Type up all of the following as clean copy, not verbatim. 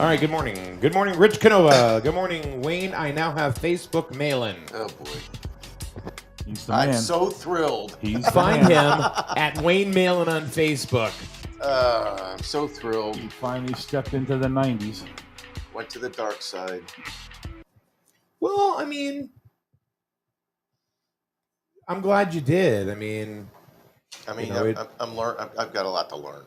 All right, good morning. Good morning, Rich Canova. Good morning, Wayne. I now have Facebook mail-in. Oh boy. He's the I'm man. so thrilled. He's the Find man. him at Wayne Mailin on Facebook. I'm so thrilled. He finally stepped into the 90s. Went to the dark side. Well, I mean, I'm glad you did. I mean, I'm I've got a lot to learn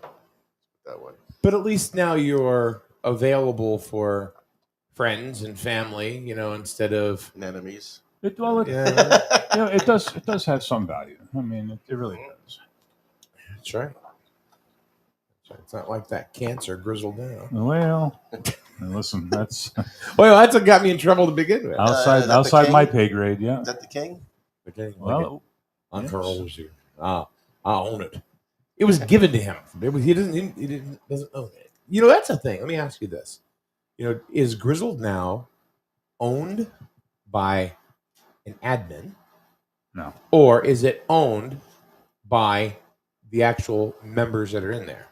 that way. but at least now you're available for friends and family, instead of Enemies. It yeah, it does have some value. I mean, it really does. that's right. It's not like that cancer Griswold now. Well, listen, that's Well, that's what got me in trouble to begin with. outside my pay grade. Yeah. Is that the king? Okay, Well, Uncle here. I own it. It was given to him. He doesn't own it. That's the thing. Let me ask you this. Is Griswold now owned by an admin, no. or is it owned by the actual members that are in there?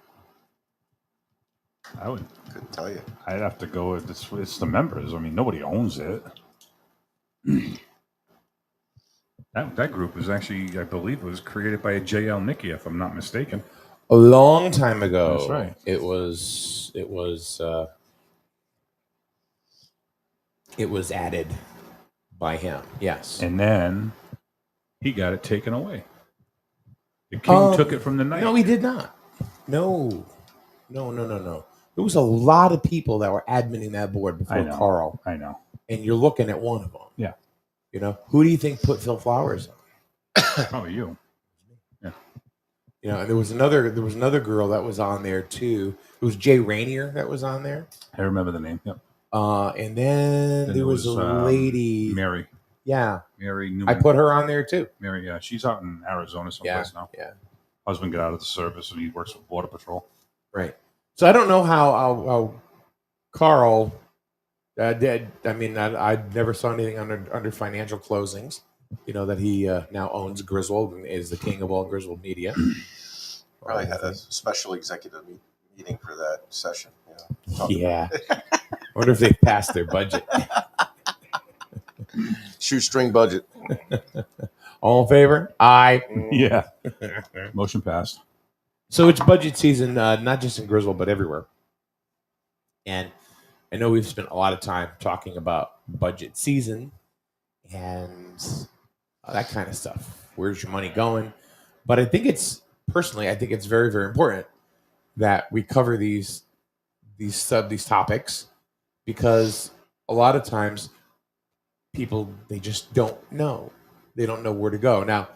I would. Couldn't tell you. I'd have to go with this. It's the members. I mean, nobody owns it. That group was actually, I believe, it was created by J.L. Nicky, if I'm not mistaken. A long time ago. That's right. It was added by him. Yes. And then he got it taken away. The king took it from the knight. No, he did not. No. There was a lot of people that were adminning that board before Carl. I know. And you're looking at one of them. Yeah. Who do you think put Phil Flowers on? Probably you. Yeah. And there was another girl that was on there too. It was Jay Rainier that was on there. I remember the name. Yep. And then there was a lady, Mary. Yeah, Mary Newman. I put her on there too. Mary, yeah, she's out in Arizona someplace now. Yeah. Husband got out of the service and he works with Border Patrol. Right. So I don't know how Carl did. I mean, I never saw anything under financial closings. That he now owns Griswold and is the king of all Griswold media. Probably had a special executive meeting for that session. Yeah. I wonder if they passed their budget. Shoestring budget. All in favor? Aye. Yeah. Motion passed. So it's budget season, not just in Griswold, but everywhere. And I know we've spent a lot of time talking about budget season and that kind of stuff. Where's your money going? But I think it's very, very important that we cover these topics, because a lot of times people, they just don't know. They don't know where to go. Now,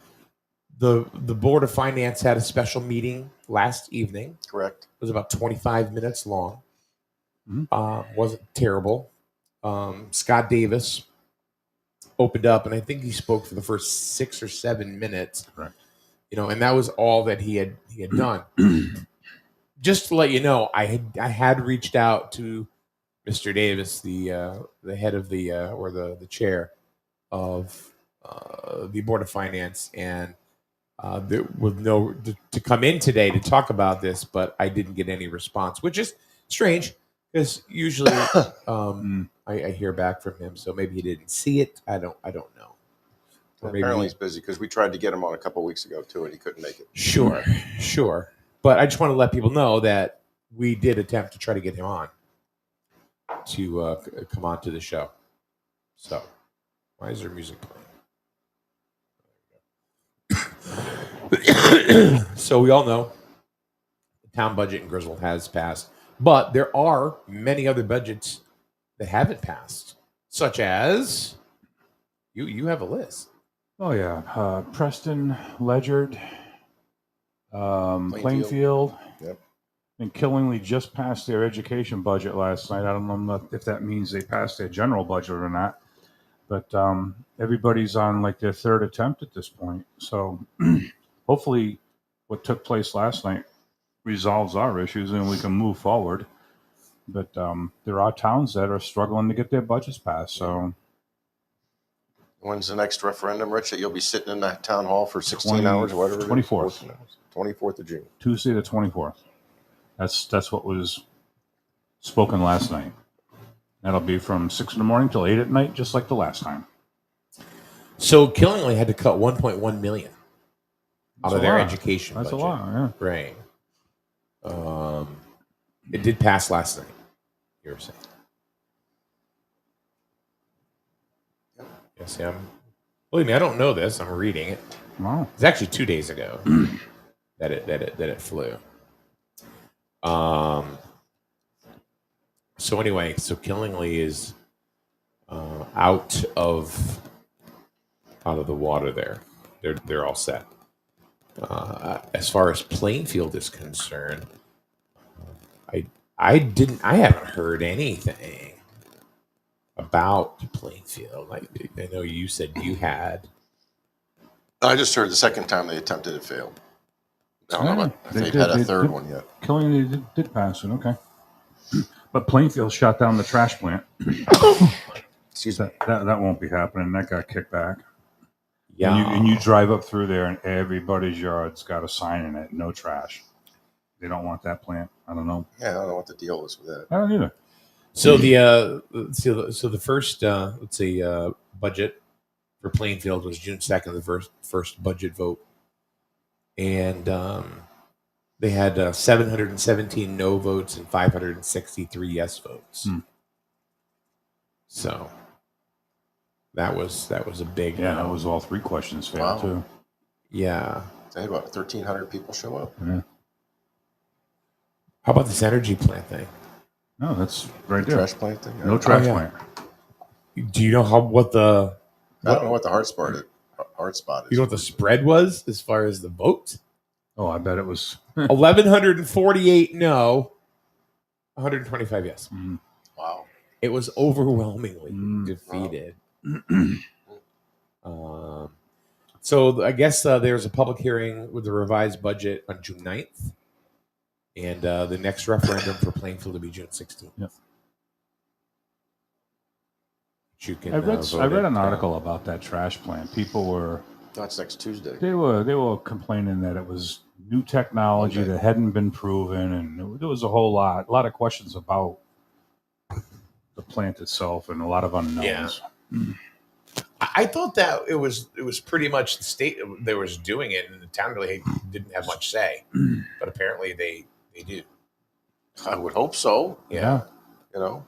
the Board of Finance had a special meeting last evening. Correct. It was about 25 minutes long. Mm-hmm. Wasn't terrible. Scott Davis opened up, and I think he spoke for the first 6 or 7 minutes. Correct. And that was all that he had done. Just to let you know, I had reached out to Mr. Davis, the head of the chair of the Board of Finance, and to come in today to talk about this, but I didn't get any response, which is strange because usually I hear back from him. So maybe he didn't see it. I don't know. Or apparently he's busy, because we tried to get him on a couple of weeks ago too, and he couldn't make it. Sure. But I just want to let people know that we did attempt to try to get him on to come on to the show. So, why is there music playing? So we all know the town budget in Griswold has passed, but there are many other budgets that haven't passed, such as you have a list. Oh yeah, Preston, Ledyard, Plainfield. Yep. And Killingly just passed their education budget last night. I don't know if that means they passed their general budget or not, but everybody's on like their third attempt at this point. So hopefully what took place last night resolves our issues and we can move forward. But there are towns that are struggling to get their budgets passed. So when's the next referendum, Rich, that you'll be sitting in that town hall for 16 hours or whatever? 24th. 24th of June. Tuesday the 24th. That's what was spoken last night. That'll be from 6 in the morning till 8 at night, just like the last time. So Killingly had to cut 1.1 million out That's of a their lot. education That's budget. a lot, yeah. Right. It did pass last night. You were saying. Yes, yeah. Believe me, I don't know this. I'm reading it. Wow. It's actually 2 days ago that it flew. So anyway, so Killingly is out of the water there. They're all set. As far as Plainfield is concerned, I haven't heard anything about Plainfield. I know you said you had. I just heard the second time they attempted it failed. I don't know if they've had a third one yet. Killing did pass it, okay. But Plainfield shot down the trash plant. Excuse me. That won't be happening. That got kicked back. Yeah. And you drive up through there, and everybody's yard's got a sign in it: no trash. They don't want that plant. I don't know. Yeah, I don't know what the deal is with that. I don't either. So the first budget for Plainfield was June 2nd, the first budget vote, and they had 717 no votes and 563 yes votes. So that was a big Yeah, no. that was all 3 questions failed too. Yeah. They had about 1,300 people show up. Yeah. How about this energy plant thing? No, that's right The there. trash plant thing? No trash yeah. plant. Do you know what the I don't know what the hard spot is. you know what the spread was as far as the vote? Oh, I bet it was. 1,148 no, 125 yes. Wow. It was overwhelmingly defeated. So I guess there was a public hearing with the revised budget on June 9th. And the next referendum for Plainfield will be June 16th. Yep. You can, I read an at, article about that trash plant. People were That's next Tuesday. they were complaining that it was new technology Okay. that hadn't been proven, and there was a lot of questions about the plant itself and a lot of unknowns. Yeah. I thought that it was pretty much the state that was doing it, and the town really didn't have much say. But apparently they do. I would hope so. Yeah. You know.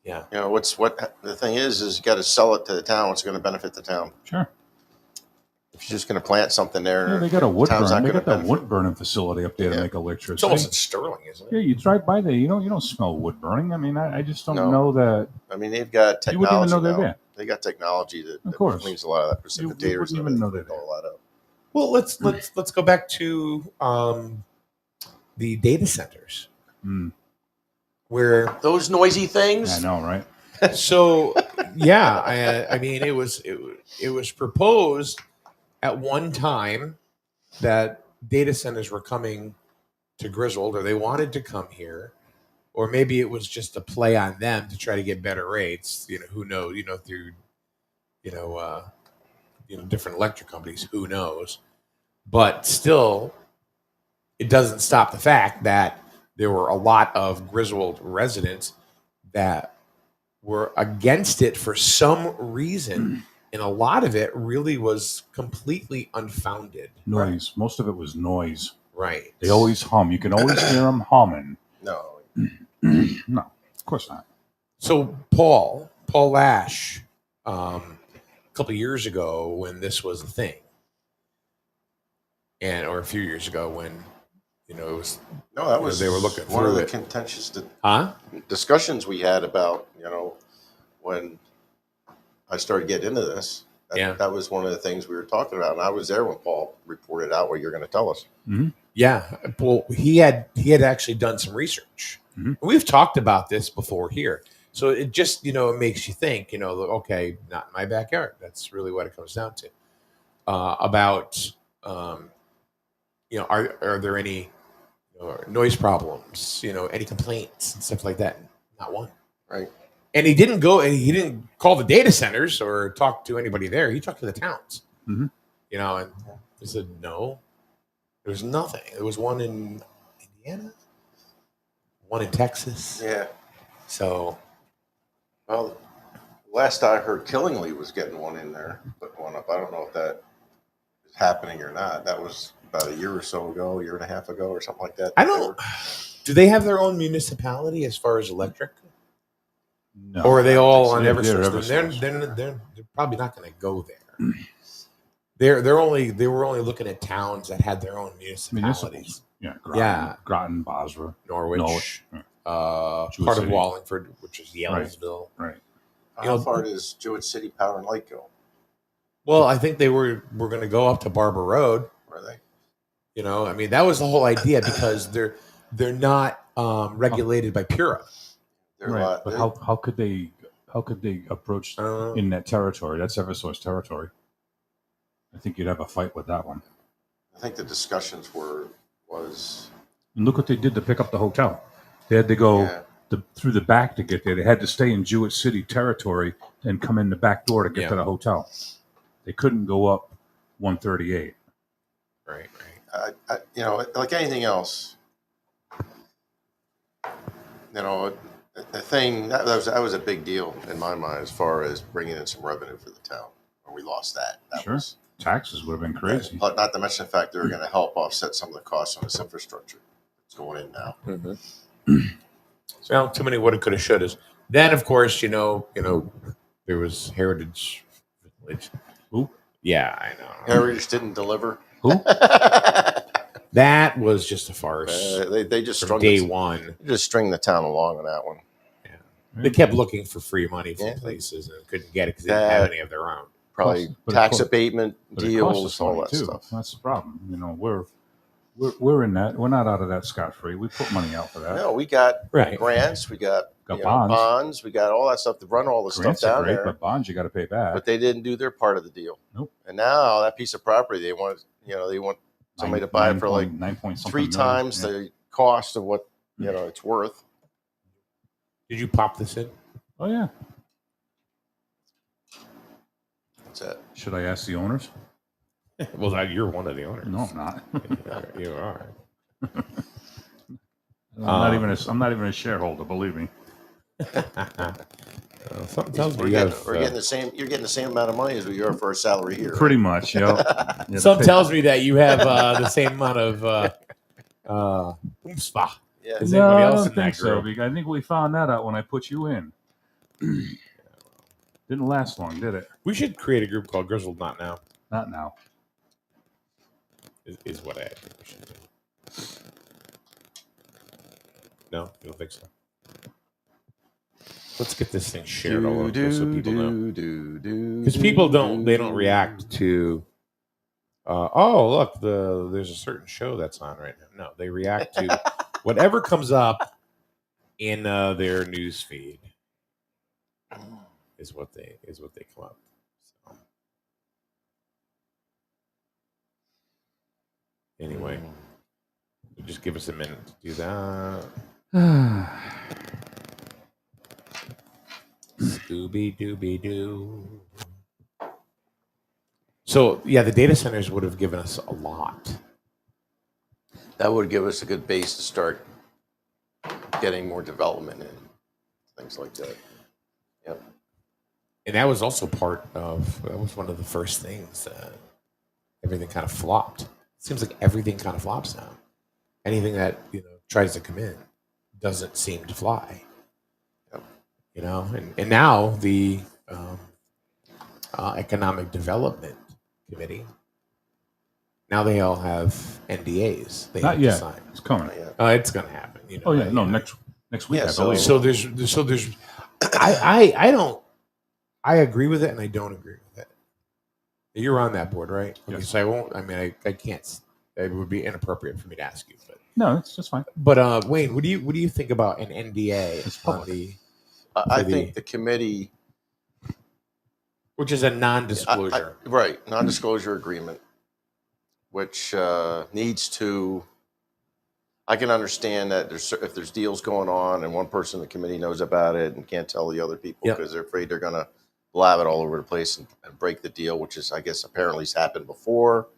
Yeah. You know what the thing is you got to sell it to the town. What's going to benefit the town? Sure. If you're just going to plant something there, Yeah, they got a wood town's burn. not They gonna got that benefit. wood burning facility up there to Yeah. make electricity. It's almost in Sterling, isn't Yeah, it? you drive by there, you don't smell wood burning. I mean, I just don't No. know that. I mean, they've got You wouldn't even technology know they're now. there. They got technology that course. cleans a lot of that You precipitators. wouldn't even know they're there. all that up. Well, let's go back to the data centers where Those noisy things. I know, right? so yeah, I mean it was proposed at one time that data centers were coming to Griswold, or they wanted to come here, or maybe it was just a play on them to try to get better rates. You know, who knows? You know, through different electric companies. Who knows? But still, it doesn't stop the fact that there were a lot of Griswold residents that were against it for some reason, and a lot of it really was completely unfounded. Noise. Most of it was noise. Right. They always hum. You can always hear them humming. No. No, of course not. So Paul Lash, a couple of years ago when this was a thing, or a few years ago when it was No, that was they were looking one of through the it. contentious Discussions we had about when I started getting into this. That was one of the things we were talking about, and I was there when Paul reported out what you're going to tell us. Mm-hmm. Yeah, well, he had actually done some research. Mm-hmm. We've talked about this before here, so it just it makes you think. Okay, not in my backyard. That's really what it comes down to. About are there any noise problems? Any complaints and stuff like that? Not one. Right. And he didn't go. He didn't call the data centers or talk to anybody there. He talked to the towns. Mm-hmm. And he said no. There was nothing. There was one in Indiana. one in Texas. Yeah. So, Well, last I heard, Killingly was getting one in there, putting one up. I don't know if that is happening or not. That was about a year or so ago, a year and a half ago, or something like that. I don't. Do they have their own municipality as far as electric? No, Or are they all on They're Eversource? Eversource. They're probably not going to go there. They were only looking at towns that had their own municipalities. Yeah, Yeah. Groton, Basra, Norwich, Jewett part of City. Wallingford, which is Yellowsville. Right. How far does Jewett City Power and Light go? Well, I think they were going to go up to Barber Road. Were they? You know, I mean, that was the whole idea because they're not regulated by Pura. Right. But how could they approach in that territory? That's Eversource territory. I think you'd have a fight with that one. I think the discussions was. And look what they did to pick up the hotel. They had to go through the back to get there. They had to stay in Jewett City territory and come in the back door to get to the hotel. They couldn't go up 138. Right. You know, like anything else, you know, the thing that was a big deal in my mind as far as bringing in some revenue for the town. When we lost that, Sure. Taxes would have been crazy. But not to mention the fact they were going to help offset some of the costs on this infrastructure that's going in now. Mm-hmm. Well, too many woulda, coulda, shouldas. Then, of course, you know, there was Heritage Village. Who? Yeah, I know. Heritage didn't deliver. Who? That was just a farce. They just from strung day one. Just string the town along on that one. Yeah. They kept looking for free money from places and couldn't get it because they didn't have any of their own. Probably tax abatement deals, all that stuff. That's the problem. You know, we're in that. We're not out of that scot free. We put money out for that. No, we got grants. We got bonds. We got all that stuff to run all the Grants stuff down great, there. But bonds you got to pay back. But they didn't do their part of the deal. Nope. And now that piece of property, they want somebody to buy it for like 3 times the cost of what it's worth. Did you pop this in? Oh yeah. What's that? Should I ask the owners? Well, you're one of the owners. No, I'm not. You are. I'm not even a shareholder. Believe me. Something tells me we're getting the same. You're getting the same amount of money as we are for our salary here. Pretty much, yeah. Something tells me that you have the same amount of oomspa as anybody else in that group. I think we found that out when I put you in. Didn't last long, did it? We should create a group called Griswold Not Now. Not now. Is what I think we should do. No, you don't think so? Let's get this thing shared all over so people know. Because people don't react to. Look, there's a certain show that's on right now. No, they react to whatever comes up in their news feed. Is what they come up. So. Anyway, just give us a minute to do that. Scooby Dooby Doo. So yeah, the data centers would have given us a lot. That would give us a good base to start getting more development in, things like that. Yep. And that was also that was one of the first things that everything kind of flopped. It seems like everything kind of flops now. Anything that tries to come in doesn't seem to fly. Yep. And now the Economic Development Committee, now they all have NDAs. They Not have yet. to sign. It's coming. It's going to happen. Next week. Yeah, I believe. So there's I agree with it and I don't agree with it. You're on that board, right? Okay, Yes. so I won't. I mean, I can't. It would be inappropriate for me to ask you, but No, it's just fine. But Wayne, what do you think about an NDA It's on public. the I think the committee, which is a non-disclosure? right, non-disclosure agreement, which needs to. I can understand that if there's deals going on and one person in the committee knows about it and can't tell the other people because they're afraid they're going to blab it all over the place and break the deal, which is, I guess, apparently has happened before.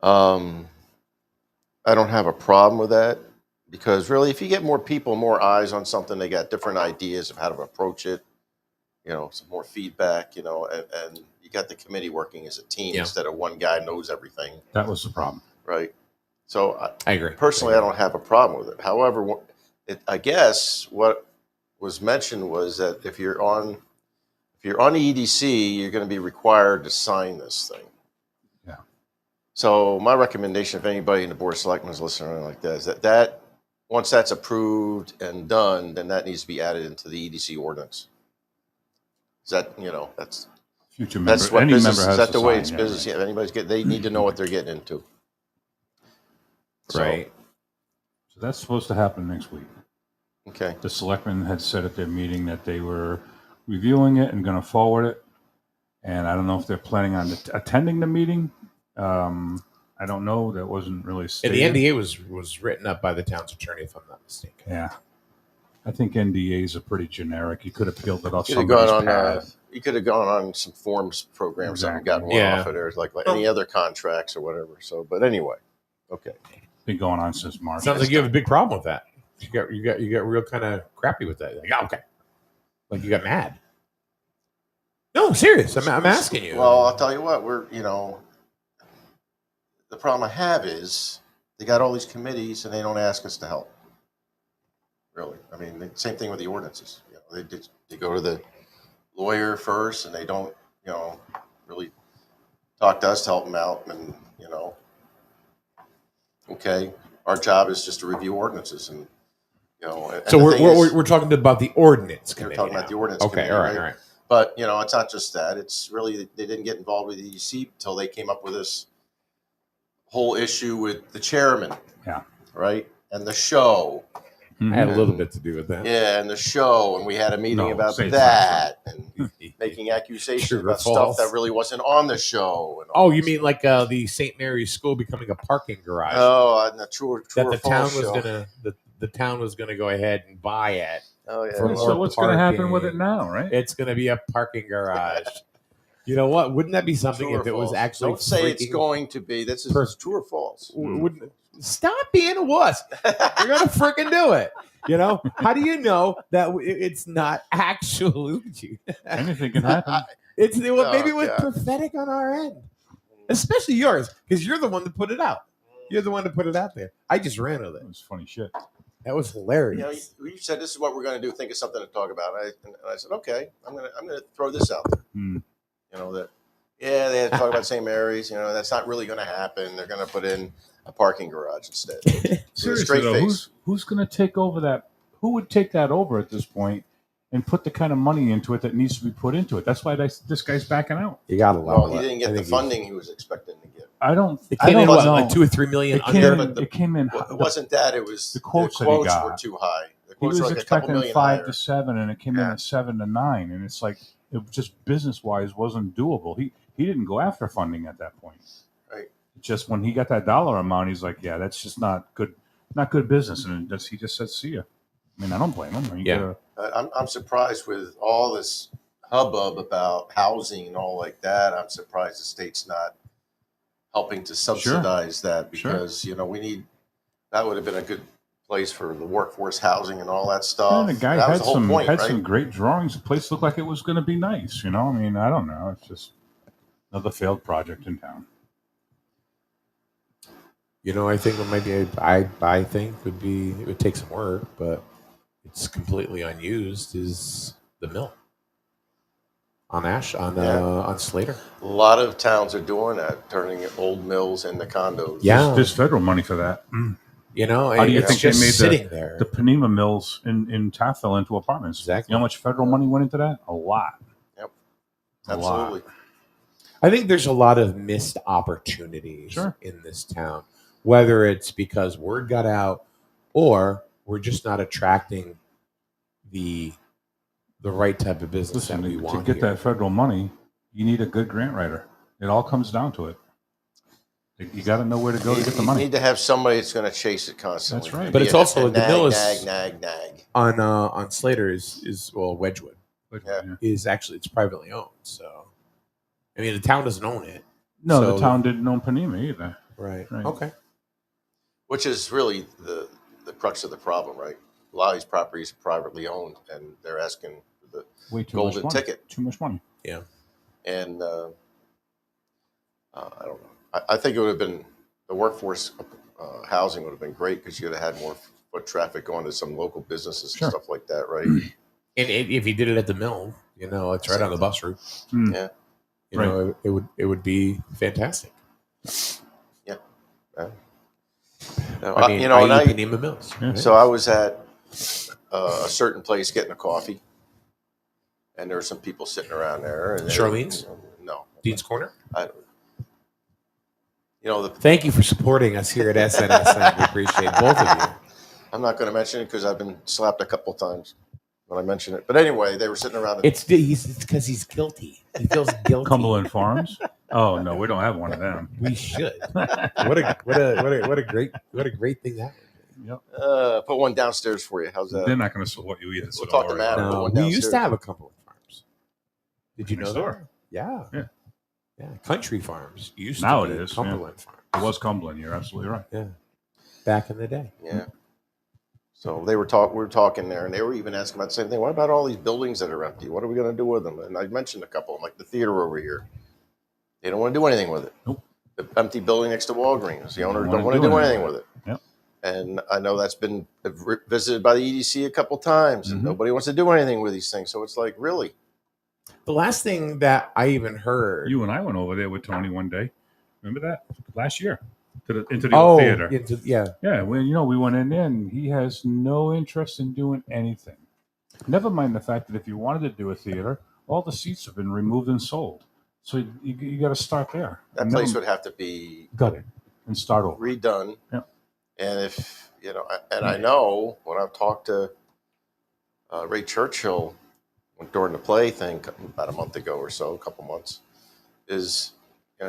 I don't have a problem with that, Because really, if you get more people, more eyes on something, they got different ideas of how to approach it, some more feedback, and you got the committee working as a team Yeah. instead of one guy knows everything, That was the problem. right? So I agree. personally, I don't have a problem with it. However, I guess what was mentioned was that if you're on the EDC, you're going to be required to sign this thing. Yeah. So my recommendation, if anybody in the board of selectmen is listening or anything like that, is that once that's approved and done, then that needs to be added into the EDC ordinance. Is that that's Future member, that's what any business member has is that to the way sign, it's yeah, business? right. Yeah, if anybody's they need to know what they're getting into. So, Right. So that's supposed to happen next week. Okay. The selectmen had said at their meeting that they were reviewing it and going to forward it. And I don't know if they're planning on attending the meeting. I don't know. That wasn't really And stated. the NDA was written up by the town's attorney, if I'm not mistaken. Yeah. I think NDAs are pretty generic. You could have peeled it off You could have somebody's gone on. pad. You could have gone on some forms program, something got more Yeah. off of there, like any other contracts or whatever. So, but anyway, okay. Been going on since March. Sounds like you have a big problem with that. You got real kind of crappy with that. Like, oh, okay, like you got mad. No, I'm serious. I'm asking you. Well, I'll tell you what. The problem I have is they got all these committees and they don't ask us to help. Really, I mean, same thing with the ordinances. They go to the lawyer first, and they don't, really talk to us to help them out. And okay, our job is just to review ordinances, and and so the we're, thing we're, is, we're talking about the ordinance we're committee. talking now. about the ordinance. Okay, committee, all right. But it's not just that. It's really they didn't get involved with the EDC until they came up with this whole issue with the chairman. Yeah. Right, and the show. Mhm. I had a little bit to do with that. Yeah, and the show, and we had a meeting No, about say it's that, and making accusations True or about false? stuff that really wasn't on the show. And all Oh, you this. mean like the St. Mary's School becoming a parking garage? Oh, and the true that or the town false was show. gonna the town was gonna go ahead and buy it. Oh yeah. for yeah. more So what's going to happen with parking. it now, right? It's gonna be a parking garage. You know what? Wouldn't that be something True or if it was false? actually Don't say it's freaking- going to be. This is per- true or false. Wouldn't stop being a wuss? You're gonna freaking do it. How do you know that it's not actually? Anything can happen. Maybe it was God. prophetic on our end, especially yours, because you're the one that put it out. You're the one that put it out there. I just ran with it. It was funny shit. That was hilarious. You said this is what we're going to do. Think of something to talk about. And I said, okay, I'm gonna throw this out there. Hmm. They had to talk about St. Mary's. That's not really going to happen. They're going to put in a parking garage instead. With a Seriously, straight though, face. who's going to take over that? Who would take that over at this point and put the kind of money into it that needs to be put into it? That's why this guy's backing out. You got to Well, love he it. didn't get the funding he was expecting to get. I don't. It I came don't in know. like 2 or 3 million It came under. in. It came in. Well, it wasn't that. It was The quotes that he quotes got. were too high. The He quotes was were like a couple expecting million 5 higher. to 7, and it came in Yeah. at 7 to 9, and it's like it just business wise wasn't doable. He didn't go after funding at that point. Right. Just when he got that dollar amount, he's like, yeah, that's just not good business, and he just said, see ya. I mean, I don't blame him. You Yeah. I'm surprised with all this hubbub about housing and all like that. I'm surprised the state's not helping to subsidize that because we need that would have been a good place for the workforce housing and all that stuff. And the guy that was had the whole some point, right? some great drawings. The place looked like it was going to be nice. I mean, I don't know. It's just another failed project in town. I think what might be I think it would take some work, but it's completely unused. Is the mill on Slater? A lot of towns are doing that, turning old mills into condos. Yeah. There's federal money for that. How do you it's think they just made sitting there? The Panema mills in Taffel into apartments? Exactly. You know how much federal money went into that? A lot. Yep. A lot. Absolutely. I think there's a lot of missed opportunities Sure. in this town, whether it's because word got out or we're just not attracting the right type of business Listen, that we to want get here. that federal money, you need a good grant writer. It all comes down to it. You got to know where to go to get the You money. need to have somebody that's going to chase it constantly. That's right. But it's also And the mill is- nag. on Slater is Wedgwood Yeah. is actually it's privately owned. So, I mean, the town doesn't own it. No, So- the town didn't own Panema either. Right. Right. Okay. Which is really the the crux of the problem, right? A lot of these properties are privately owned, and they're asking for the Way too golden much money. ticket. Too much money. Yeah. And I don't know. I think it would have been the workforce housing would have been great because you would have had more foot traffic going to some local businesses Sure. and stuff like that, right? And if you did it at the mill, it's right on the bus route. Mm. Yeah. It would be fantastic. Yeah. No, You know, and Panema Mills. Yeah. Right? so I was at a certain place getting a coffee, and there were some people sitting around there. And Charlene's? No. Dean's Corner. Thank you for supporting us here at SNSN. We appreciate both of you. I'm not going to mention it because I've been slapped a couple times when I mention it. But anyway, they were sitting around. It's because he's guilty. He feels guilty. Cumberland Farms? Oh no, we don't have one of them. We should. What a great thing that would be. Yep. Put one downstairs for you. How's that? They're not going to support you either. So We'll don't talk to worry Matt. about it. No, one we used downstairs. to have a Cumberland Farms. Did you know Next that? door. Yeah. Yeah. Yeah. Country Farms used Now to be it is, Cumberland Farms. It was Cumberland. You're absolutely right. Yeah. Back in the day. Yeah. So we were talking there, and they were even asking about the same thing. What about all these buildings that are empty? What are we going to do with them? And I mentioned a couple, like the theater over here. They don't want to do anything with it. Nope. The empty building next to Walgreens. The owner Don't don't wanna want to do do anything anything with it. Yep. And I know that's been visited by the EDC a couple times, and Mhm. nobody wants to do anything with these things. So it's like, really? The last thing that I even heard. You and I went over there with Tony one day. Remember that? Last year. Into the old theater. Yeah. Yeah, we went in there, and he has no interest in doing anything. Never mind the fact that if you wanted to do a theater, all the seats have been removed and sold. So you got to start there. That And place never- would have to be gutted and start over. redone. Yeah. And if I know when I've talked to Ray Churchill during the play thing about a month ago or so, a couple months, is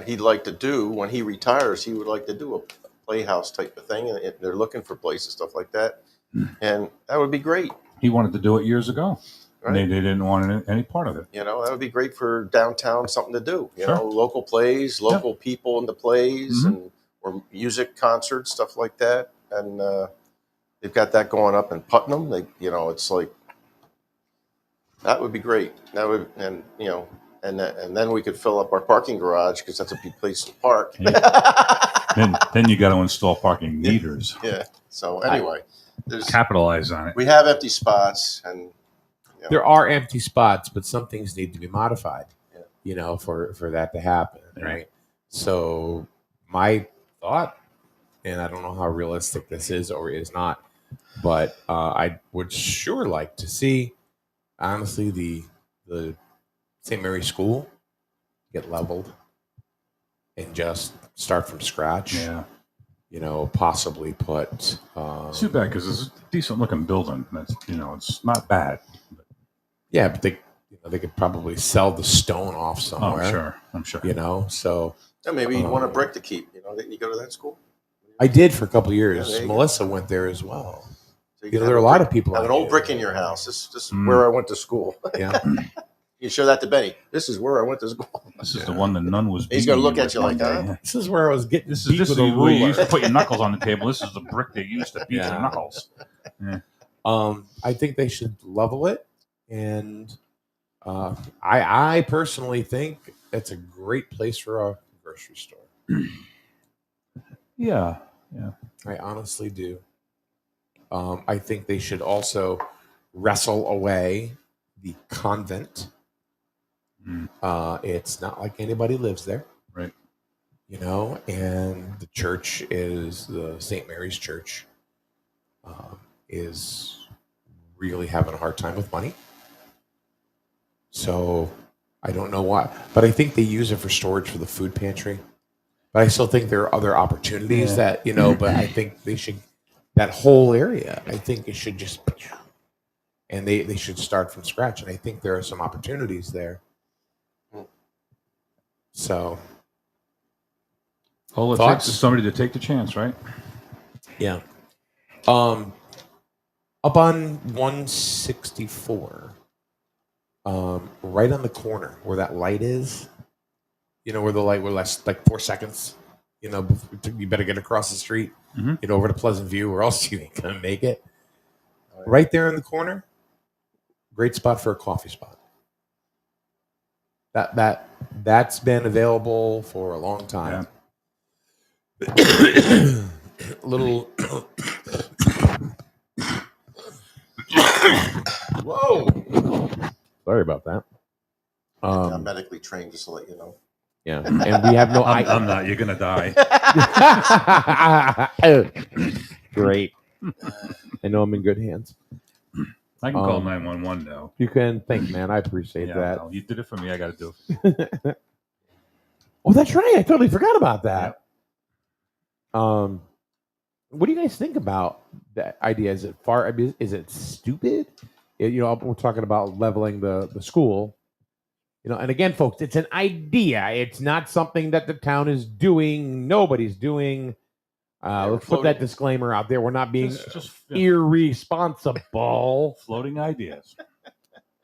he'd like to do when he retires, he would like to do a playhouse type of thing, and they're looking for places, stuff like that, and that would be great. He wanted to do it years ago. Right? They didn't want any part of it. That would be great for downtown, something to do. Sure. Local plays, local people in the plays, Mhm. and or music concerts, stuff like that. And they've got that going up in Putnam. It's like that would be great. That would, and then we could fill up our parking garage because that's a big place to park. Then you got to install parking meters. Yeah. So anyway, Capitalize on it. we have empty spots, and There are empty spots, but some things need to be modified, Yeah. for that to happen, Yeah. right? So my thought, and I don't know how realistic this is or is not, but I would sure like to see, honestly, the St. Mary's School get leveled and just start from scratch. Yeah. Possibly put. It's too bad because it's a decent looking building. That's it's not bad. Oh, But they could probably sell the stone off somewhere. I'm sure. So maybe you'd want a brick to keep. Didn't you go to that school? I did for a couple of Yeah, years. there you go. Melissa went there as well. So There are a lot of people. Have an I old knew. brick in your house. This is Mm. where I went to school. Yeah. You show that to Benny. This is where I went to school. This is the one the nun was. He's gonna beating look you at with you one like, day. huh? This is where I was getting This beat is with a where you ruler. used to put your knuckles on the table. This is the brick they used to beat Yeah. your knuckles. I think they should level it, and I personally think it's a great place for a grocery store. Yeah. I honestly do. I think they should also wrestle away the convent. Mm. It's not like anybody lives there, Right. And the church is the St. Mary's Church. Is really having a hard time with money. So I don't know why, but I think they use it for storage for the food pantry. But I still think there are other opportunities that, but I think they should, that whole area, I think it should just, and they should start from scratch. And I think there are some opportunities there. So, All it Thoughts? takes is somebody to take the chance, right? yeah. Up on 164, right on the corner where that light is, where the light will last like 4 seconds, You know, you better get across the street, Mhm. get over to Pleasant View, or else you ain't gonna make it. Oh, yeah. Right there in the corner, great spot for a coffee spot. That's been available for a long time. Little. Whoa! Sorry about that. I'm medically trained, just to let you know. Yeah, and we have no. I'm not. You're gonna die. Great. I know I'm in good hands. I can call 911 now. You can. Thanks, man. I appreciate that. No, you did it for me. I got to do it. Oh, that's right. I totally forgot about that. What do you guys think about that idea? Is it far? I mean, is it stupid? We're talking about leveling the school. And again, folks, it's an idea. It's not something that the town is doing. Nobody's doing. Let's put that disclaimer out there. We're not being irresponsible. Floating ideas.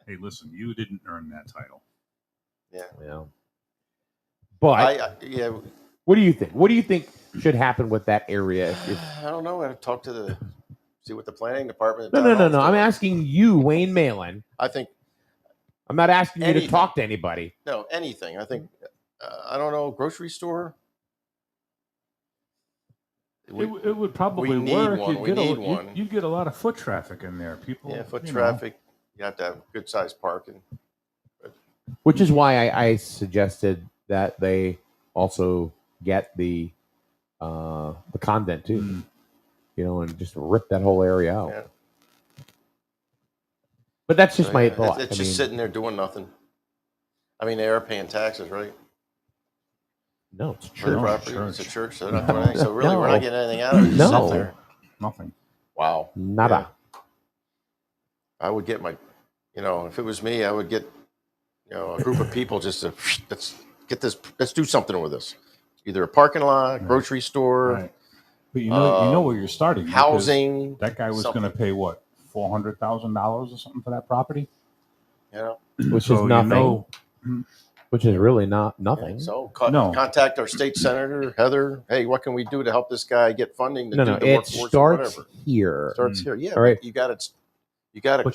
Hey, listen, you didn't earn that title. Yeah. But yeah. What do you think? What do you think should happen with that area? I don't know. I talk to see what the planning department. No. I'm asking you, Wayne Malin. I think. I'm not asking you to talk to anybody. No, anything. I think. I don't know. Grocery store. It would probably we need work. One. We need one. You'd get a lot of foot traffic in there. People. Yeah, foot traffic. You have to have good sized parking. Which is why I suggested that they also get the convent too, and just rip that whole area out. Yeah. But that's just my thought. It's just sitting there doing nothing. I mean, they are paying taxes, right? No, it's For the church. property. It's a church. So, they're not doing anything. So really, we're not getting anything out of it. Just No. sit there. Nothing. Wow. Nada. Yeah. I would get if it was me, I would get, a group of people just to let's do something with this. Either a parking lot, grocery store, right. But you know where you're starting. Housing. That guy was going to pay what, $400,000 or something for that property. Which is nothing. Which is really not nothing. Yeah, so contact our state senator, Heather. Hey, what can we do to help this guy get funding to do the workforce or whatever? Here. Starts here. Yeah, all right. You got to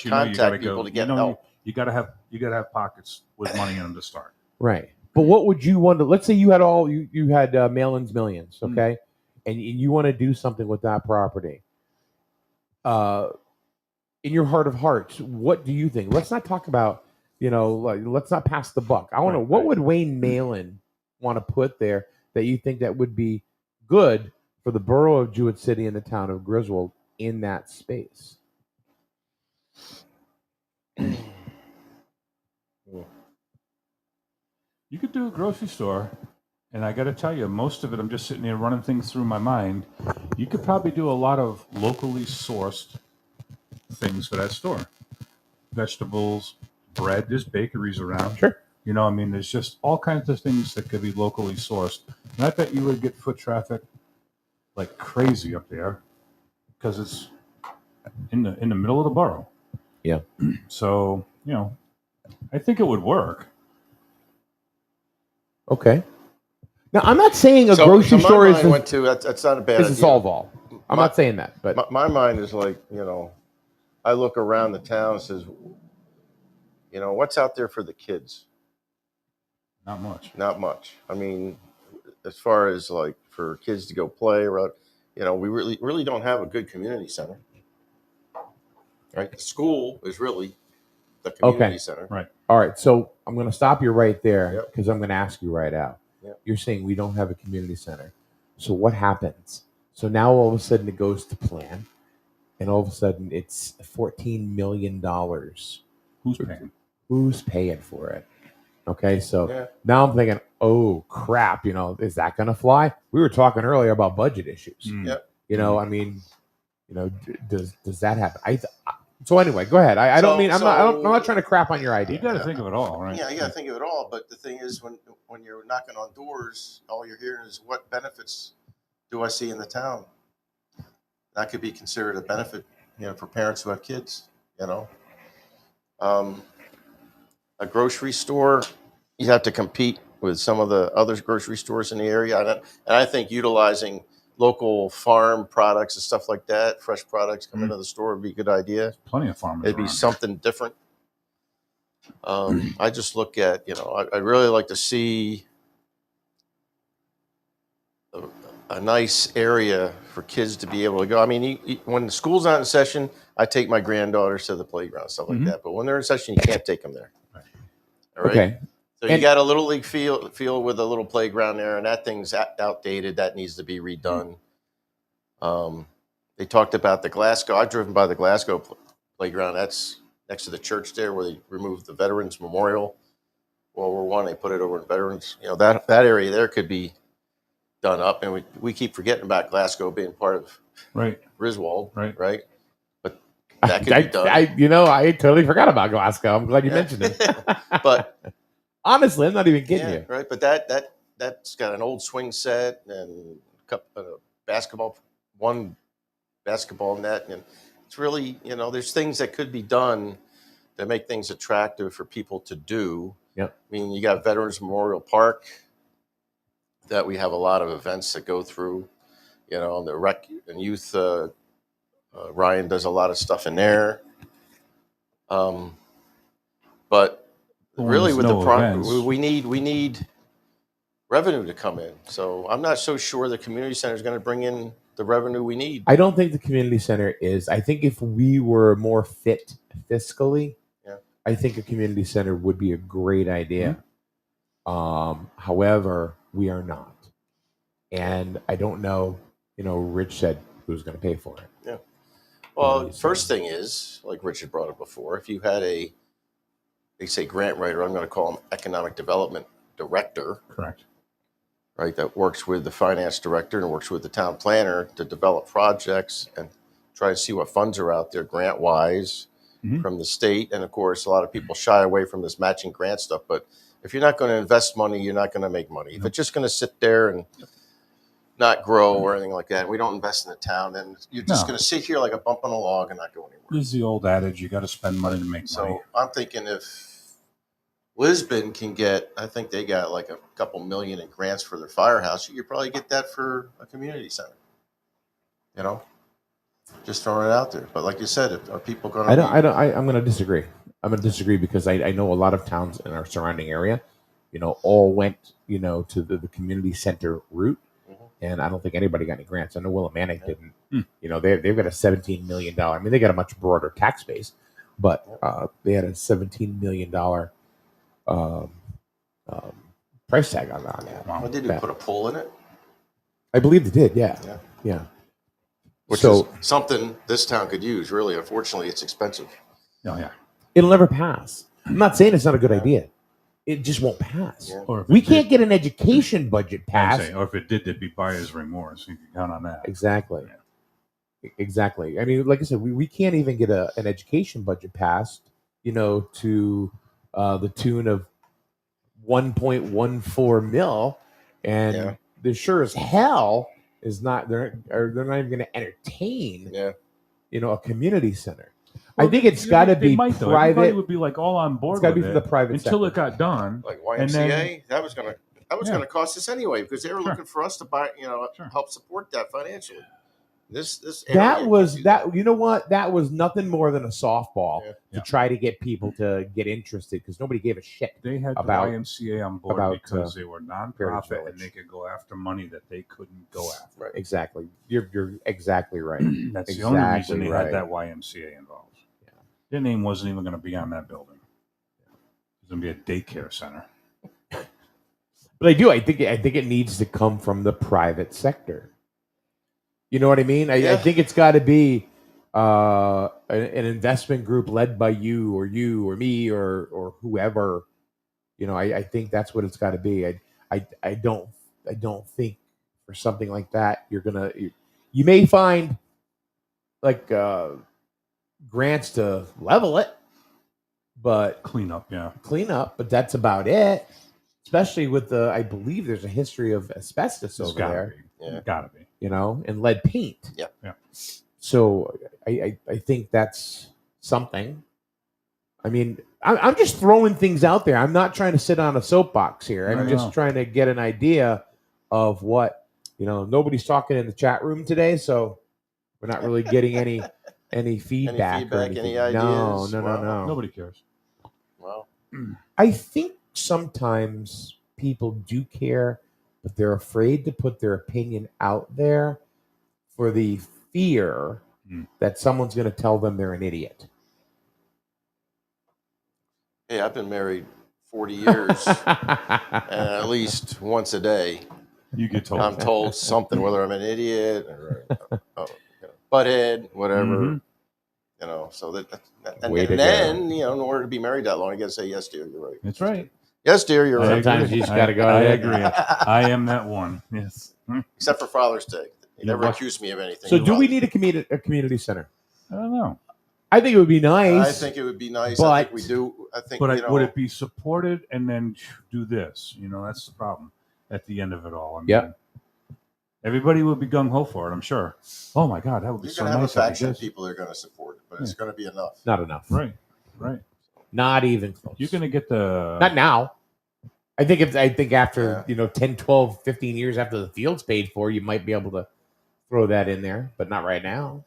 contact people to get help. You got to have pockets with money in them to start. Right. But what would you want to? Let's say you had you had Malin's Millions, okay, and you want to do something with that property. In your heart of hearts, what do you think? Let's not talk about let's not pass the buck. I want to. What would Wayne Malin want to put there that you think that would be good for the borough of Jewett City and the town of Griswold in that space? You could do a grocery store, and I got to tell you, most of it, I'm just sitting here running things through my mind. You could probably do a lot of locally sourced things for that store. Vegetables, bread, there's bakeries around. Sure. There's just all kinds of things that could be locally sourced. And I bet you would get foot traffic like crazy up there because it's in the middle of the borough. Yeah. So, I think it would work. Okay. Now, I'm not saying a grocery store is that's not a bad idea. Is a solve all. I'm not saying that, but my mind is like, I look around the town and says, what's out there for the kids? Not much. Not much. I mean, as far as like for kids to go play, we really don't have a good community center. Right? The school is really the community center. Right. All right. So I'm going to stop you right there because I'm going to ask you right out. Yep. You're saying we don't have a community center. So what happens? So now all of a sudden it goes to plan, and all of a sudden it's $14 million. Who's paying? Who's paying for it? Okay. So now I'm thinking, oh crap, is that going to fly? We were talking earlier about budget issues. I mean, does that happen? So anyway, go ahead. I'm not trying to crap on your idea. You got to think of it all, right? Yeah, you got to think of it all. But the thing is, when you're knocking on doors, all you're hearing is, what benefits do I see in the town? That could be considered a benefit, for parents who have kids. A grocery store, you have to compete with some of the other grocery stores in the area. And I think utilizing local farm products and stuff like that, fresh products coming to the store would be a good idea. Plenty of farmers. It'd be around something different. I just look at, I'd really like to see a nice area for kids to be able to go. I mean, when the school's not in session, I take my granddaughters to the playground, stuff like that. But when they're in session, you can't take them there. Right. All right. Okay. So you got a little league field with a little playground there, and that thing's outdated. That needs to be redone. They talked about the Glasgow. I've driven by the Glasgow playground. That's next to the church there, where they removed the Veterans Memorial. World War I, they put it over in Veterans. That area there could be done up, and we keep forgetting about Glasgow being part of Griswold, right? But that could be done. I totally forgot about Glasgow. I'm glad you mentioned it. But honestly, I'm not even kidding you. Right, but that's got an old swing set and one basketball net, and it's really, there's things that could be done to make things attractive for people to do. Yep. I mean, you got Veterans Memorial Park that we have a lot of events that go through, the rec and youth. Ryan does a lot of stuff in there. But really with we need revenue to come in. So I'm not so sure the community center is going to bring in the revenue we need. I don't think the community center is. I think if we were more fit fiscally, I think a community center would be a great idea. However, we are not. And I don't know, Rich said who's going to pay for it. Yeah. Well, first thing is, like Richard brought up before, if you had they say grant writer, I'm going to call him economic development director. Correct. Right, that works with the finance director and works with the town planner to develop projects and try to see what funds are out there grant-wise from the state. And, of course, a lot of people shy away from this matching grant stuff. But if you're not going to invest money, you're not going to make money. If it's just going to sit there and not grow or anything like that, we don't invest in the town, then you're just going to sit here like a bump on a log and not go anywhere. This is the old adage, you got to spend money to make money. So I'm thinking if Lisbon can get, I think they got like a couple million in grants for their firehouse, you could probably get that for a community center. Just throwing it out there. But like you said, are people going to? I'm going to disagree. I'm going to disagree because I know a lot of towns in our surrounding area, all went, to the community center route. And I don't think anybody got any grants. I know Willimantic didn't. They've got a $17 million. I mean, they got a much broader tax base, but they had a $17 million price tag on that. Wow. Did you put a pool in it? I believe they did. Yeah. Which is something this town could use. Really, unfortunately, it's expensive. Oh yeah. It'll never pass. I'm not saying it's not a good idea. It just won't pass. Yeah. Or we can't get an education budget passed. Or if it did, there'd be buyer's remorse. You can count on that. Exactly. Yeah. Exactly. I mean, like I said, we can't even get an education budget passed, to the tune of 1.14 mil. And there sure as hell is not, they're not even going to entertain, a community center. Well, I think it's got to be private. Everybody would be like all on board. It's got to with be it for the private until sector. It got done. Like YMCA, that was going to cost us anyway because they were looking for us to buy, help support that financially. This that was that. You know what? That was nothing more than a softball to try to get people to get interested because nobody gave a shit. They had about the YMCA on board because they were nonprofit and they could go after money that they couldn't go after. Right. Exactly. You're exactly right. That's the only reason they had that YMCA involved. Yeah. Their name wasn't even going to be on that building. It was going to be a daycare center. But I do. I think it needs to come from the private sector. You know what I mean? I think it's got to be an investment group led by you or me or whoever. I think that's what it's got to be. I don't think for something like that you may find like grants to level it, but clean up, but that's about it. Especially with I believe there's a history of asbestos over there. Yeah, gotta be. And lead paint. Yeah. So I think that's something. I mean, I'm just throwing things out there. I'm not trying to sit on a soapbox here. I'm No. just trying to get an idea of what, nobody's talking in the chat room today, so we're not really getting any feedback or anything. any No, ideas? no, Wow. no. Nobody cares. Well, I think sometimes people do care, but they're afraid to put their opinion out there for the fear that someone's going to tell them they're an idiot. hey, I've been married 40 years, and at least once a day, You get told. I'm told something, whether I'm an idiot or butthead, whatever. Mhm. So Way to and then, in order to be married that long, you got to say, yes, dear, you're right. That's right. Yes, dear, you're I right. Sometimes agree. you just gotta go I ahead. agree. I am that one. Yes. Except for Father's Day. They never what? accused me of anything. So, do we need a community center? I don't know. I think it would be nice. I think it would be nice. But- I think we do. I think, But would it be supported and then do this? That's the problem at the end of it all. I mean, Yep. Everybody would be gung ho for it, I'm sure. Oh my God, that would be you're so going to have nice. a if we faction did. of people that are going to support it, but it's going to be enough. Not enough. Right. Not even close. You're going to get the. Not now. I think after 10, 12, 15 years after the field's paid for, you might be able to throw that in there, but not right now.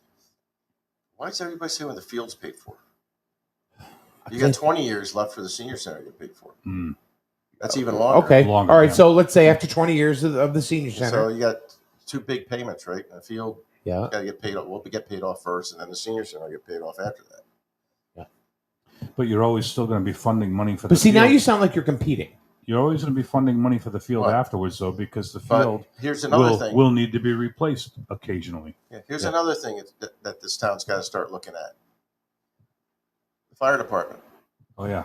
Why does everybody say when the field's paid for? You got 20 years left for the senior center to get paid for. That's even longer. Okay. Longer, All right. yeah. So let's say after 20 years of the senior center. So you got 2 big payments, right? The field Yeah. got to get paid off. We'll get paid off first, and then the senior center will get paid off after that. But you're always still going to be funding money for the But see, field. now you sound like you're competing. You're always going to be funding money for the field Right. afterwards, though, because the But field here's another thing. will need to be replaced occasionally. Yeah, here's another thing that this town's got to start looking at. The fire department. Oh, yeah.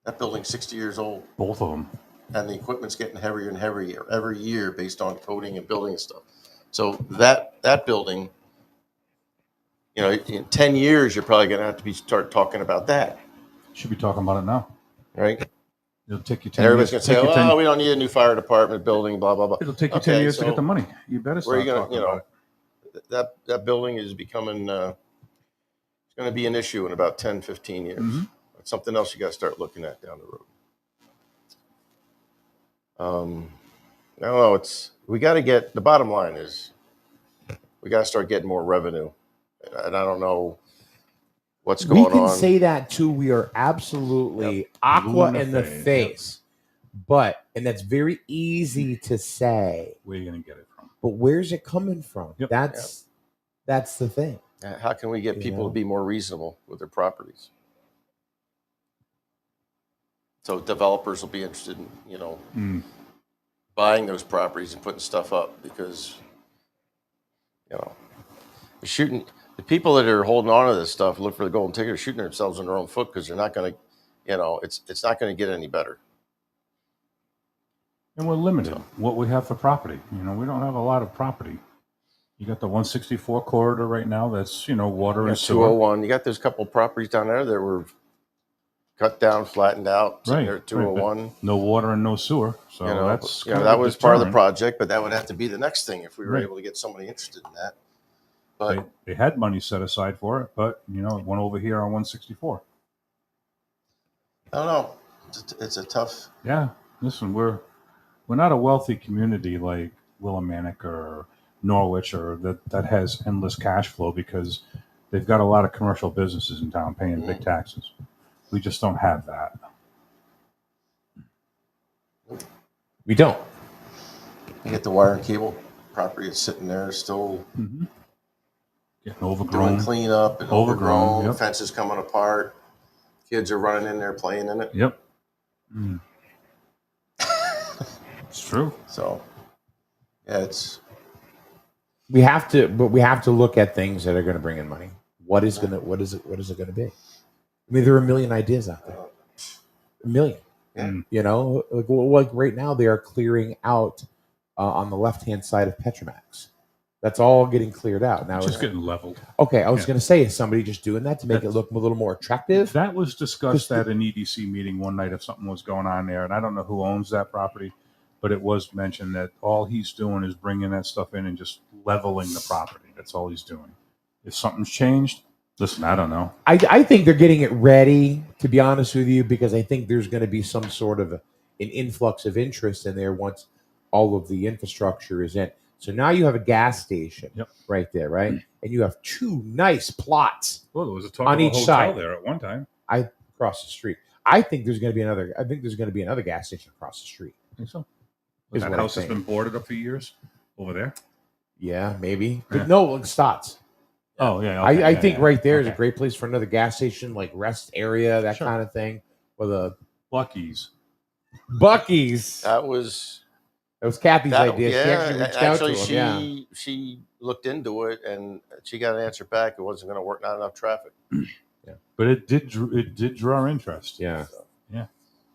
That building's 60 years old, Both of them. and the equipment's getting heavier and heavier every year based on coding and building and stuff. So that building, in 10 years, you're probably going to have to start talking about that, Should be talking about it now. right? It'll take you 10 And everybody's years. going to say, we don't need a new fire department building, blah, blah, blah. It'll take you Okay, 10 years to so get the money. You better where are start you talking going about to, that building is becoming, it's going to be an issue in about 10, 15 years. Mhm. It's something else you got to start looking at down the road. I don't know. We got to get, the bottom line is we got to start getting more revenue. And I don't know what's going We can on. say that too. We are absolutely aqua Blue in the face. And that's very easy to say. it. Where are you going to get it from? But where's it coming from? Yep. That's the thing. How can we get people to be more reasonable with their properties? So developers will be interested in, buying those properties and putting stuff up because, the people that are holding on to this stuff, look for the golden ticket, are shooting themselves in their own foot because they're not going to, it's not going to get any better. And we're limited what we have for property. We don't have a lot of property. You got the 164 corridor right now. That's water and sewer. 201, you got those couple of properties down there that were cut down, flattened out, sitting there at 201. No water and no sewer. So that's that was part of the deterrent. project, but that would have to be the next thing if we were Right. able to get somebody interested in that. But They had money set aside for it, but it went over here on 164. I don't know. It's a tough. Yeah, listen, we're not a wealthy community like Willimantic or Norwich or that has endless cash flow because they've got a lot of commercial businesses in town paying big taxes. We just don't have that. We don't. You get the wire and cable property that's sitting there still Getting doing overgrown. cleanup and Overgrown, overgrown, yep. fences coming apart, kids are running in there playing in it. Yep. It's true. So, yeah, We have to look at things that are going to bring in money. What is it going to be? I mean, there are a million ideas out there. A million. Yeah. Like right now they are clearing out on the left-hand side of Petromax. That's all getting cleared out now. It's just getting leveled. Okay, I was going to say, is somebody just doing that to make it look a little more attractive? That was discussed at an EDC meeting one night if something was going on there, and I don't know who owns that property, but it was mentioned that all he's doing is bringing that stuff in and just leveling the property. That's all he's doing. If something's changed, Listen, I don't know. I think they're getting it ready, to be honest with you, because I think there's going to be some sort of an influx of interest in there once all of the infrastructure is in. So now you have a gas station Yep. right there, right? And you have two nice plots Well, there was a talk on of a each hotel side. there at one time. Across the street. I think there's going to be another gas station across the street. Think so? Is That what I house has think. been boarded up for years over there. Yeah, maybe. But Yeah. no, look, Stotts. Oh yeah, I think right there is a Okay. great place for another gas station, like rest area, that Sure. kind of thing. With a Buc-ee's. Bucky's. That was Kathy's that. idea. She actually reached out to him. She looked into it and she got an answer back. It wasn't going to work. Not enough traffic. But it did draw interest. Yeah.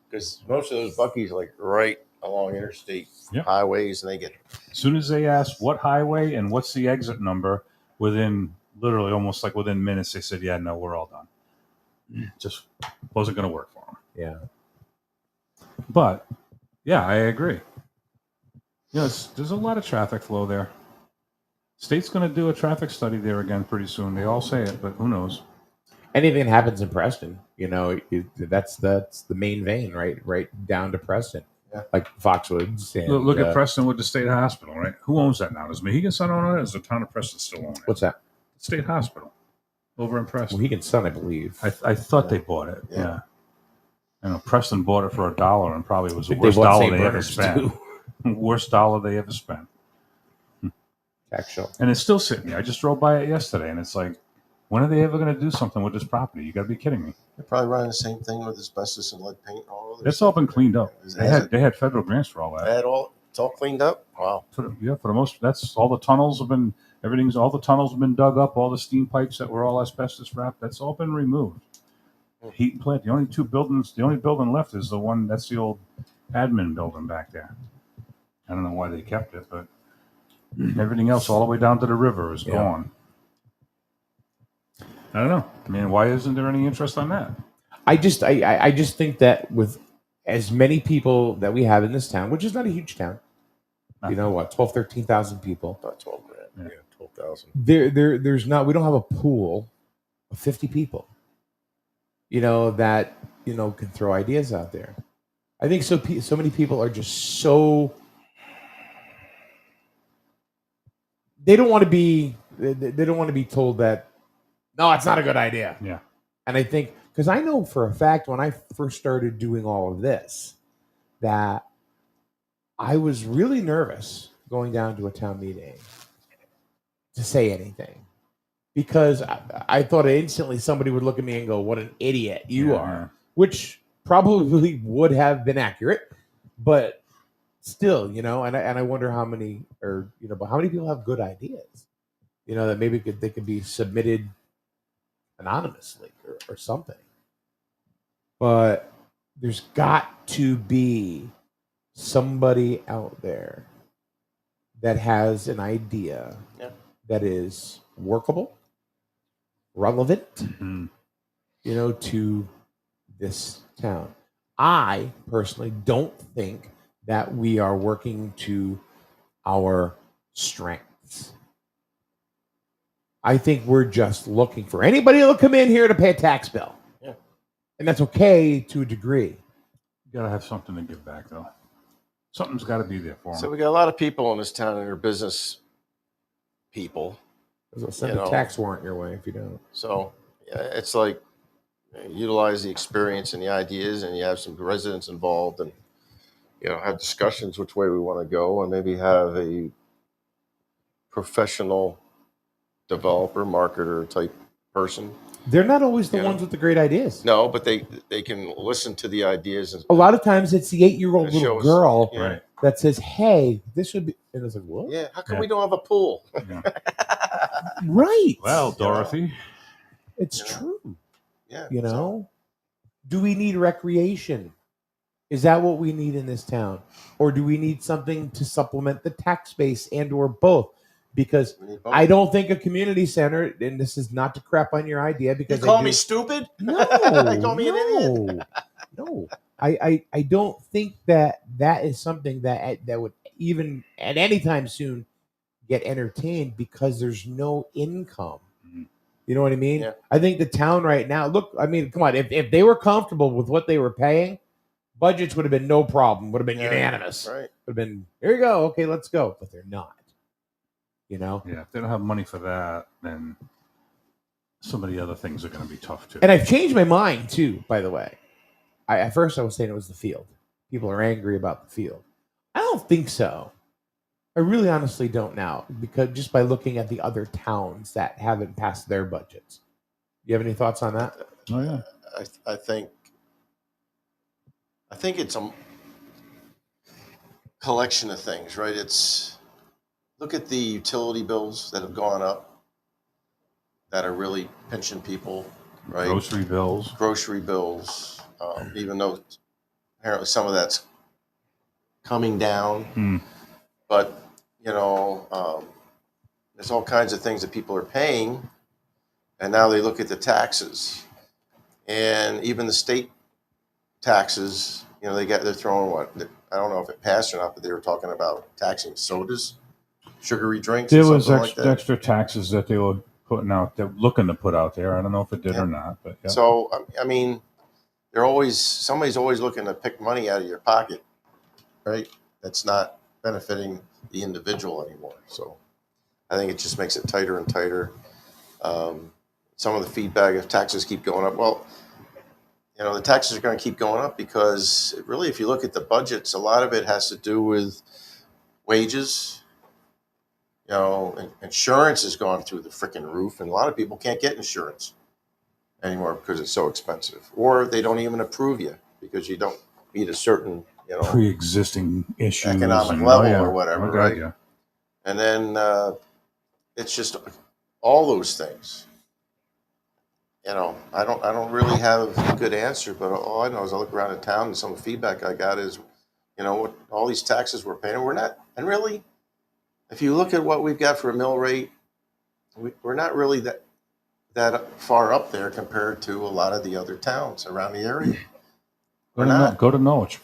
Because most of those Buc-ee's are like right along interstate Yep. highways, and they get As soon as they asked what highway and what's the exit number, within literally almost like within minutes, they said, "Yeah, no, we're all done." Just wasn't going to work for them. Yeah. But yeah, I agree. You know, there's a lot of traffic flow there. State's going to do a traffic study there again pretty soon. They all say it, but who knows? Anything that happens in Preston, that's the main vein, right down to Preston. Yeah. Like Foxwoods. And, Look at Preston with the state hospital, right? Who owns that now? Does Mohegan Sun own it? Or does the town of Preston still own it? What's that? State hospital over in Preston. Mohegan Sun, I believe. I thought they bought it. Yeah. I know Preston bought it for $1 and probably was the I think worst bought dollar St. they ever Bernard's, spent. too. Worst dollar they ever spent. Actually. And it's still sitting there. I just drove by it yesterday, and it's like, when are they ever going to do something with this property? You got to be kidding me. they're probably running the same thing with asbestos and lead paint and all of this. It's all been cleaned up. Is They it? had federal grants for all that. It's all cleaned up. Wow. For the most, that's all the tunnels have been. All the tunnels have been dug up. All the steam pipes that were all asbestos wrapped. That's all been removed. Heat and plant. The only building left is the one. That's the old admin building back there. I don't know why they kept it, but everything else, all the way down to the river, is gone. I don't know. I mean, why isn't there any interest on that? I just think that with as many people that we have in this town, which is not a huge town, 13,000 people. About 12 grand. Yeah. 12,000. There's not. We don't have a pool of 50 people. That can throw ideas out there. I think so many people are just so. They don't want to be. They don't want to be told that. No, it's not a good idea. Yeah. And I think, because I know for a fact when I first started doing all of this, that I was really nervous going down to a town meeting to say anything, because I thought instantly somebody would look at me and go, "What an idiot you are," which probably would have been accurate, but still, and I wonder how many, but how many people have good ideas, that maybe they could be submitted anonymously or something. But there's got to be somebody out there that has an idea that is workable, relevant, to this town. I personally don't think that we are working to our strengths. I think we're just looking for anybody that'll come in here to pay a tax bill. Yeah. And that's okay to a degree. You got to have something to give back, though. Something's got to be there for them. So we got a lot of people in this town that are business people. They'll send a tax warrant your way if you don't. So it's like utilize the experience and the ideas, and you have some residents involved, and have discussions which way we want to go, and maybe have a professional developer, marketer type person. They're not always the ones with the great ideas. No, but they can listen to the ideas. And a lot of times it's the 8-year-old little girl right. that says, "Hey, this should be," and it's like, "What?" Yeah, how come we don't have a pool? Right. Well, Dorothy, it's true. Yeah. Do we need recreation? Is that what we need in this town, or do we need something to supplement the tax base, and/or both? Because I don't think a community center, and this is not to crap on your idea, because you call me stupid? No, you call me an idiot? No. I don't think that is something that would even at any time soon get entertained, because there's no income You know what I mean? Yeah. I think the town right now, look, I mean, come on, if they were comfortable with what they were paying, budgets would have been no problem, would have been unanimous. Right. Would have been, here you go, okay, let's go. But they're not. You know? Yeah, if they don't have money for that, then some of the other things are going to be tough too. And I've changed my mind too, by the way. At first I was saying it was the field. People are angry about the field. I don't think so. I really honestly don't now, because just by looking at the other towns that haven't passed their budgets. You have any thoughts on that? Oh yeah. I think it's a collection of things, right? It's look at the utility bills that have gone up that are really pinching people, right? Grocery bills, even though apparently some of that's coming down, but there's all kinds of things that people are paying, and now they look at the taxes, and even the state taxes. They're throwing what, I don't know if it passed or not, but they were talking about taxing sodas, sugary drinks. There was extra taxes that they were putting out. They're looking to put out there. I don't know if it did or not, but yeah. So I mean, somebody's always looking to pick money out of your pocket, right? That's not benefiting the individual anymore. So I think it just makes it tighter and tighter. Some of the feedback, if taxes keep going up, well, the taxes are going to keep going up because really, if you look at the budgets, a lot of it has to do with wages. Insurance has gone through the freaking roof, and a lot of people can't get insurance anymore because it's so expensive, or they don't even approve you because you don't meet a certain pre-existing issues, economic level or whatever, right? Yeah. And then it's just all those things. I don't really have a good answer, but all I know is I look around the town and some of the feedback I got is, what all these taxes we're paying, we're not, and really, if you look at what we've got for a mill rate, we're not really that far up there compared to a lot of the other towns around the area. Go to Norwich.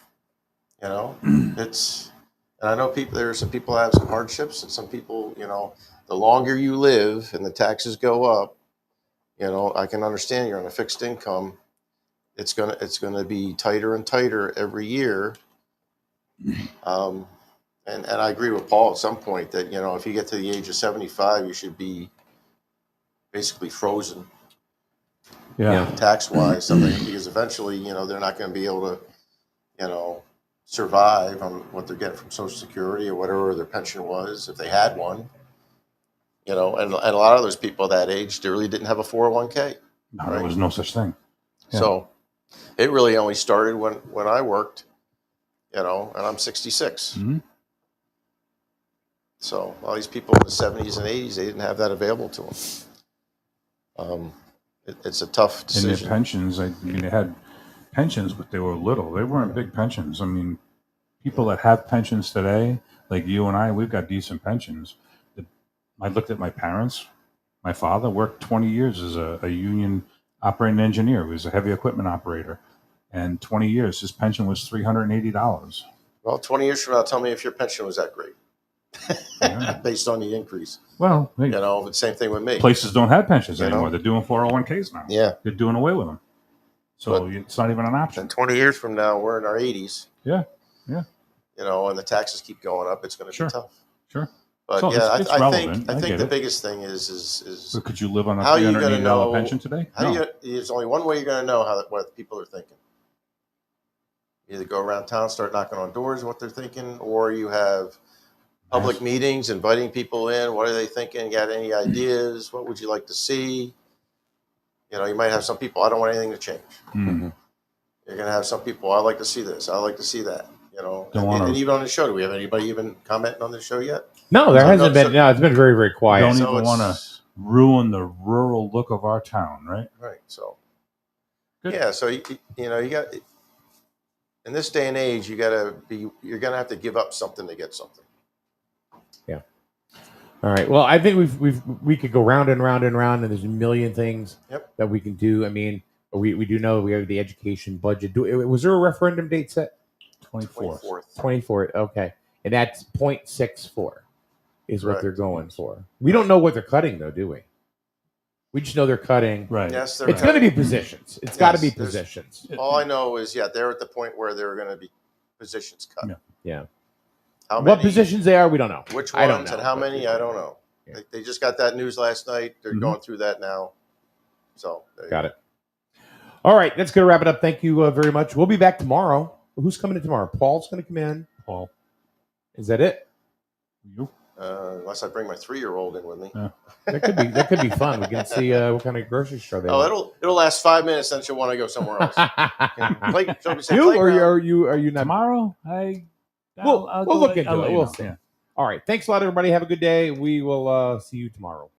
It's, and I know there are some people that have some hardships, and some people, the longer you live and the taxes go up, I can understand you're on a fixed income. It's gonna be tighter and tighter every year. And I agree with Paul at some point that, if you get to the age of 75, you should be basically frozen. Yeah. Tax-wise, something, because eventually, they're not going to be able to, survive on what they're getting from Social Security or whatever their pension was, if they had one. And a lot of those people that age, they really didn't have a 401k. No, right? There was no such thing. Yeah. So it really only started when I worked, and I'm 66. Mm-hmm. So all these people in the 70s and 80s, they didn't have that available to them. It's a tough decision. And their pensions, they had pensions, but they were little. They weren't big pensions. I mean, people that have pensions today, like you and I, we've got decent pensions. I looked at my parents. My father worked 20 years as a union operating engineer. He was a heavy equipment operator. And 20 years, his pension was $380. Well, 20 years from now, tell me if your pension was that great. Yeah. Based on the increase. Well, the same thing with me. Places don't have pensions anymore. They're doing 401ks now. Yeah. They're doing away with them. So it's not even an option. And 20 years from now, we're in our 80s. Yeah. And the taxes keep going up. It's going to be tough. Sure. But so I think the biggest thing is so could you live on a $380 pension today? There's only one way you're going to know what people are thinking. Either go around town, start knocking on doors, what they're thinking, or you have public meetings, inviting people in. What are they thinking? Got any ideas? What would you like to see? You might have some people, I don't want anything to change. Mm-hmm. You're going to have some people, I like to see this. I like to see that. And even on the show, do we have anybody even commenting on the show yet? No, there hasn't been. No, it's been very, very quiet. Don't even want to ruin the rural look of our town, right? Right. So, good. Yeah. So you got, in this day and age, you're going to have to give up something to get something. Yeah. All right. Well, I think we could go round and round and round, and there's a million things that we can do. I mean, we do know we have the education budget. Was there a referendum date set? 24th. 24th. Okay. And that's 0.64 is what they're going for. We don't know what they're cutting, though, do we? We just know they're cutting. Right. Yes, they're It's going to cutting. be positions. It's got to be Yes, there's- positions. All I know is, they're at the point where they're going to be positions cut. Yeah. Yeah. How What many, positions they are, we don't know. which I don't ones, know, and how but- many, I don't know. Yeah. They just got that news last night. They're Mhm. going through that now. So Got it. All right, that's going to wrap it up. Thank you very much. We'll be back tomorrow. Who's coming in tomorrow? Paul's going to come in. Paul. Is that it? You? Unless I bring my 3-year-old in with me. That could be fun. We can see what kind of grocery store they Oh, want. it'll last 5 minutes, then she'll want to go somewhere else. You or are you not? Tomorrow? We'll look into it. We'll see. Yeah. All right. Thanks a lot, everybody. Have a good day. We will see you tomorrow.